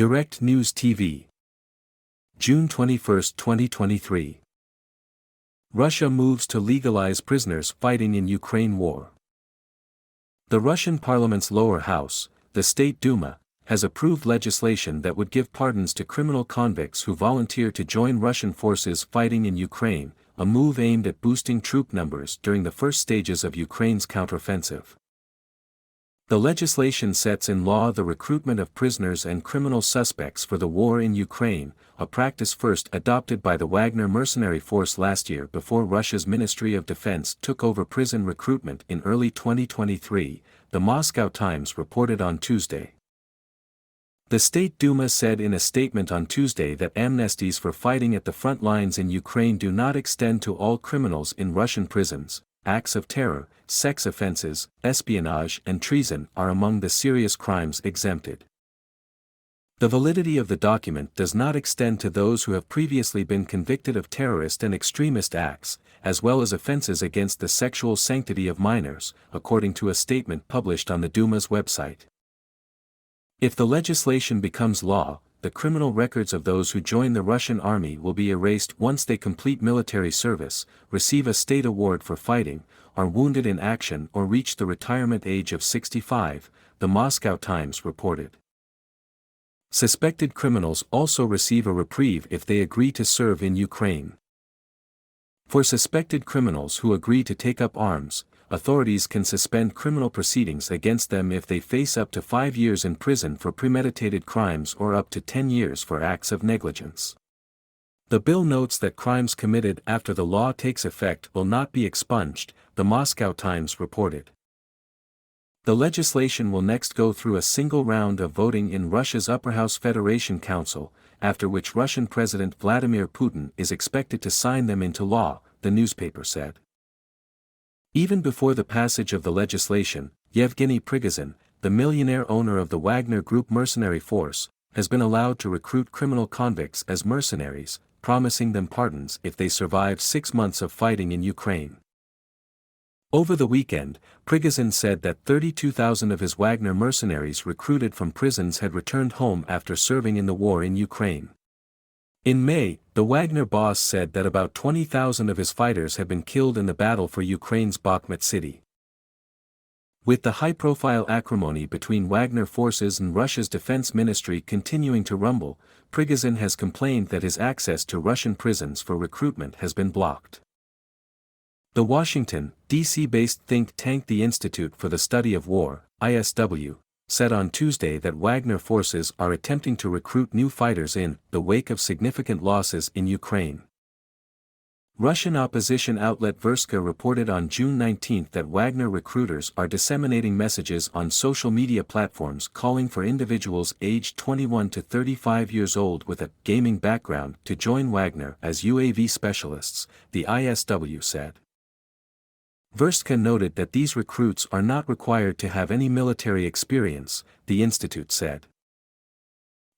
Direct News TV. June 21, 2023. Russia moves to legalize prisoners fighting in Ukraine war. The Russian parliament's lower house, the State Duma, has approved legislation that would give pardons to criminal convicts who volunteer to join Russian forces fighting in Ukraine, a move aimed at boosting troop numbers during the first stages of Ukraine's counteroffensive. The legislation sets in law the recruitment of prisoners and criminal suspects for the war in Ukraine, a practice first adopted by the Wagner mercenary force last year before Russia's Ministry of Defense took over prison recruitment in early 2023, the Moscow Times reported on Tuesday. The State Duma said in a statement on Tuesday that amnesties for fighting at the front lines in Ukraine do not extend to all criminals in Russian prisons. Acts of terror, sex offenses, espionage and treason are among the serious crimes exempted. The validity of the document does not extend to those who have previously been convicted of terrorist and extremist acts, as well as offenses against the sexual sanctity of minors, according to a statement published on the Duma's website. If the legislation becomes law, the criminal records of those who join the Russian army will be erased once they complete military service, receive a state award for fighting, are wounded in action or reach the retirement age of 65, the Moscow Times reported. Suspected criminals also receive a reprieve if they agree to serve in Ukraine. For suspected criminals who agree to take up arms, authorities can suspend criminal proceedings against them if they face up to 5 years in prison for premeditated crimes or up to 10 years for acts of negligence. The bill notes that crimes committed after the law takes effect will not be expunged, the Moscow Times reported. The legislation will next go through a single round of voting in Russia's Upper House Federation Council, after which Russian President Vladimir Putin is expected to sign them into law, the newspaper said. Even before the passage of the legislation, Yevgeny Prigozhin, the millionaire owner of the Wagner Group mercenary force, has been allowed to recruit criminal convicts as mercenaries, promising them pardons if they survive 6 months of fighting in Ukraine. Over the weekend, Prigozhin said that 32,000 of his Wagner mercenaries recruited from prisons had returned home after serving in the war in Ukraine. In May, the Wagner boss said that about 20,000 of his fighters had been killed in the battle for Ukraine's Bakhmut city. With the high-profile acrimony between Wagner forces and Russia's defense ministry continuing to rumble, Prigozhin has complained that his access to Russian prisons for recruitment has been blocked. The Washington, D.C.-based think tank the Institute for the Study of War, ISW, said on Tuesday that Wagner forces are attempting to recruit new fighters in the wake of significant losses in Ukraine. Russian opposition outlet Verska reported on June 19 that Wagner recruiters are disseminating messages on social media platforms calling for individuals aged 21 to 35 years old with a gaming background to join Wagner as UAV specialists, the ISW said. Verska noted that these recruits are not required to have any military experience, the institute said.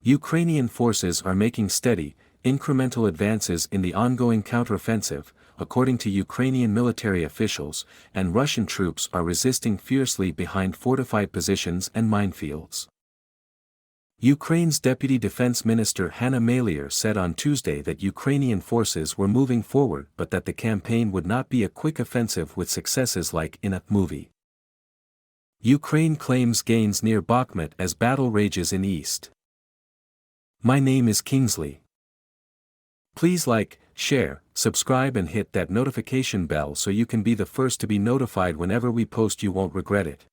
Ukrainian forces are making steady, incremental advances in the ongoing counteroffensive, according to Ukrainian military officials, and Russian troops are resisting fiercely behind fortified positions and minefields. Ukraine's Deputy Defense Minister Hanna Maliar said on Tuesday that Ukrainian forces were moving forward but that the campaign would not be a quick offensive with successes like in a movie. Ukraine claims gains near Bakhmut as battle rages in east. My name is Kingsley. Please like, share, subscribe and hit that notification bell so you can be the first to be notified whenever we post. You won't regret it.